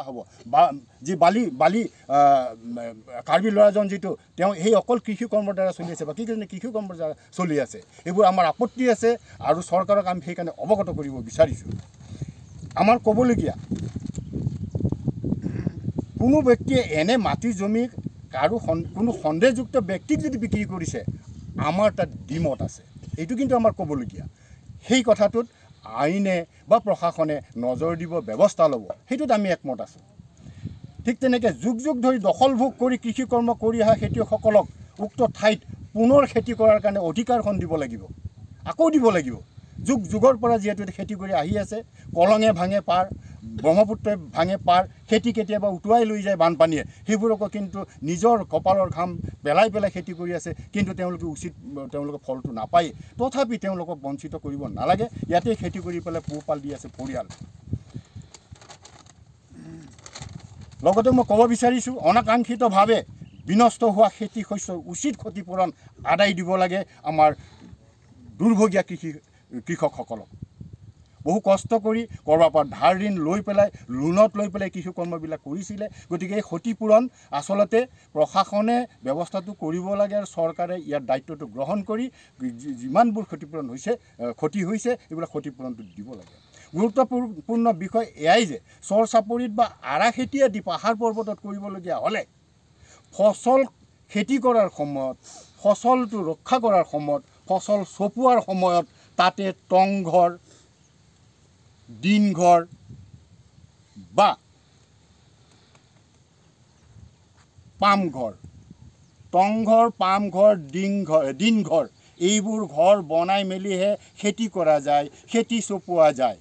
হ'ব বা যি বালি বালি কাৰ্বি ল'ৰাজন যিটো তেওঁ সেই অকল কৃষি কৰ্মৰ দ্বাৰা চলি আছে বা কৃষি কৰ্মৰ দ্বাৰা চলি আছে এইবোৰ আমাৰ আপত্তি আছে আৰু চৰকাৰক আমি সেইকাৰণে অৱগত কৰিব বিচাৰিছোঁ। আমাৰ ক'বলগীয়া কোনো ব্যক্তিয়ে এনে মাটি জমি কাৰো কোনো সন্দেহযুক্ত ব্যক্তিক যদি বিক্ৰী কৰিছে আমাৰ তাত ডিমত আছে, এইটো কিন্তু আমাৰ ক'বলগীয়া। সেই কথাটোত আইনে বা প্ৰশাসনে নজৰ দিব, ব্যৱস্থা ল'ব, সেইটোত আমি একমত আছোঁ। ঠিক তেনেকৈ যুগ যুগ ধৰি দখলভোগ কৰি কৃষি কৰ্ম কৰি অহা খেতিয়কসকলক উক্ত ঠাইত পুনৰ খেতি কৰাৰ কাৰণে অধিকাৰখন দিব লাগিব, আকৌ দিব লাগিব। যুগ যুগৰ পৰা যিহেতু খেতি কৰি আহি আছে, কলঙে ভাঙে পাৰ, ব্ৰহ্মপুত্ৰই ভাঙে পাৰ, খেতি কেতিয়াবা উটুৱাই লৈ যায় বানপানীয়ে, সেইবোৰকো কিন্তু নিজৰ কপালৰ ঘাম পেলাই পেলাই খেতি কৰি আছে, কিন্তু তেওঁলোকে ফলটো নাপায়। তথাপি তেওঁলোকক বঞ্চিত কৰিব নালাগে, ইয়াতে খেতি কৰি পেলাই পোহপাল দি আছে পৰিয়াল। লগতে মই ক'ব বিচাৰিছোঁ অনাকাংক্ষিতভাৱে বিনষ্ট হোৱা খেতি শস্যৰ উচিত ক্ষতিপূৰণ আদায় দিব লাগে আমাৰ দুৰ্ভগীয়া কৃষকসকলক। বহু কষ্ট কৰি ক'ৰবাৰ পৰা ধাৰ ঋণ লৈ পেলাই লোনত লৈ পেলাই কৃষি কৰ্মবিলাক কৰিছিলে, গতিকে এই ক্ষতিপূৰণ আচলতে প্ৰশাসনে ব্যৱস্থাটো কৰিব লাগে আৰু চৰকাৰে ইয়াৰ দায়িত্বটো গ্ৰহণ কৰি যিমানবোৰ ক্ষতি হৈছে এইবিলাক ক্ষতিপূৰণটো দিব লাগে। গুৰুত্বপূৰ্ণ বিষয় এয়াই যে চৰ চাপৰিত বা আৰা খেতি আদি পাহাৰ পৰ্বতত কৰিবলগীয়া হ'লে ফচল খেতি কৰাৰ সময়ত, ফচলটো ৰক্ষা কৰাৰ সময়ত, ফচল চপোৱাৰ সময়ত তাতে টংঘৰ, দিনঘৰ বা পামঘৰ, টংঘৰ, পামঘৰ, দিনঘৰ এইবোৰ ঘৰ বনাই মেলিহে খেতি কৰা যায়, খেতি চপোৱা যায়।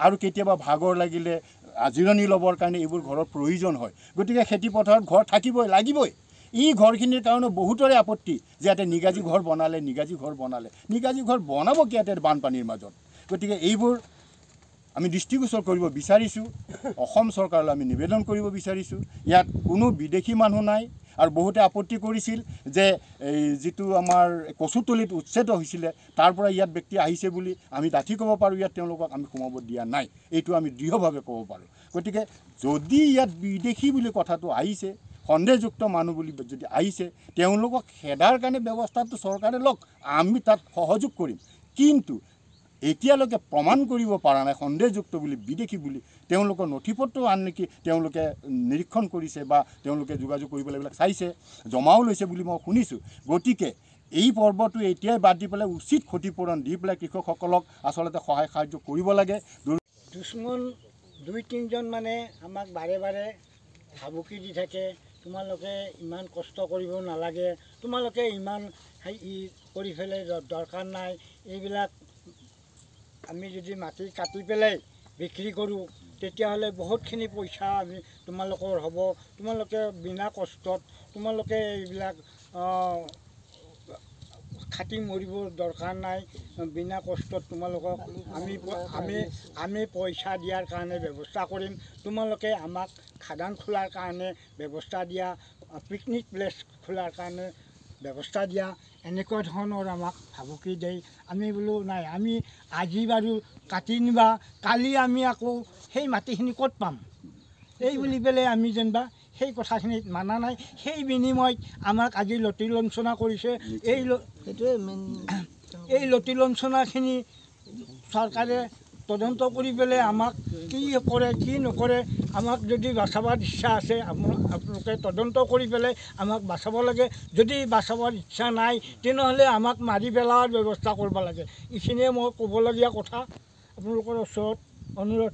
আৰু কেতিয়াবা ভাগৰ লাগিলে জিৰণি ল'বৰ কাৰণে এইবোৰ ঘৰৰ প্ৰয়োজন হয়। গতিকে খেতিপথাৰত ঘৰ থাকিবই, লাগিবই। এই ঘৰখিনিৰ কাৰণে বহুতৰে আপত্তি যে ইয়াতে নিগাজী ঘৰ বনালে, নিগাজী ঘৰ বনাব কি ইয়াতে বানপানীৰ মাজত। গতিকে এইবোৰ আমি দৃষ্টিগোচৰ কৰিব বিচাৰিছোঁ, অসম চৰকাৰলৈ আমি নিবেদন কৰিব বিচাৰিছোঁ। ইয়াত কোনো বিদেশী মানুহ নাই। আৰু বহুতে আপত্তি কৰিছিল যে এই যিটো আমাৰ কচুতলিত উচ্ছেদ হৈছিলে তাৰ পৰা ইয়াত ব্যক্তি আহিছে বুলি আমি ডাঠি ক'ব পাৰোঁ, ইয়াত তেওঁলোকক আমি সোমাব দিয়া নাই, এইটো আমি দৃঢ়ভাৱে ক'ব পাৰোঁ। গতিকে যদি ইয়াত বিদেশী বুলি কথাটো আহিছে, সন্দেহযুক্ত মানুহ বুলি যদি আহিছে, তেওঁলোকক খেদাৰ কাৰণে ব্যৱস্থাটো চৰকাৰে লওক, আমি তাত সহযোগ কৰিম। কিন্তু এতিয়ালৈকে প্ৰমাণ কৰিব পৰা নাই সন্দেহযুক্ত বুলি, বিদেশী বুলি। তেওঁলোকৰ নথিপত্ৰ আনকি তেওঁলোকে নিৰীক্ষণ কৰিছে বা তেওঁলোকে যোগাযোগ কৰিবলৈ এইবিলাক চাইছে, জমাও লৈছে বুলি মই শুনিছোঁ। গতিকে এই পৰ্বটো এতিয়াই বাদ দি পেলাই উচিত ক্ষতিপূৰণ দি পেলাই কৃষকসকলক আচলতে সহায় সাহায্য কৰিব লাগে। দুশ্মন 2-3জন মানে আমাক বাৰে বাৰে ভাবুকি দি থাকে, তোমালোকে ইমান কষ্ট কৰিব নালাগে, তোমালোকে ইমান কৰি পেলাই দৰকাৰ নাই, এইবিলাক আমি যদি মাটি কাটি পেলাই বিক্ৰী কৰোঁ তেতিয়াহ'লে বহুতখিনি পইচা তোমালোকৰ হ'ব, তোমালোকে বিনা কষ্টত তোমালোকে এইবিলাক খাটি মৰিব দৰকাৰ নাই, বিনা কষ্টত তোমালোকক আমি পইচা দিয়াৰ কাৰণে ব্যৱস্থা কৰিম, তোমালোকে আমাক খাদান খোলাৰ কাৰণে ব্যৱস্থা দিয়া, পিকনিক প্লেচ খোলাৰ কাৰণে ব্যৱস্থা দিয়া, এনেকুৱা ধৰণৰ আমাক ভাবুকি দেই। আমি বোলো নাই, আমি আজি বাৰু কাটি নিবা, কালি আমি আকৌ সেই মাটিখিনি ক'ত পাম, এই বুলি পেলাই আমি যেনিবা সেই কথাখিনিত মানা নাই। সেই বিনিময়ত আমাক আজি লটি লঞ্চনা কৰিছে। এই লটি লঞ্চনাখিনি চৰকাৰে তদন্ত কৰি পেলাই আমাক কি কৰে কি নকৰে, আমাক যদি বাচাবৰ ইচ্ছা আছে আপোনালোকে তদন্ত কৰি পেলাই আমাক বাচাব লাগে। যদি বাচাবৰ ইচ্ছা নাই তেনেহ'লে আমাক মাৰি পেলোৱাৰ ব্যৱস্থা কৰিব লাগে। এইখিনিয়ে মই ক'বলগীয়া কথা, আপোনালোকৰ ওচৰত অনুৰোধ।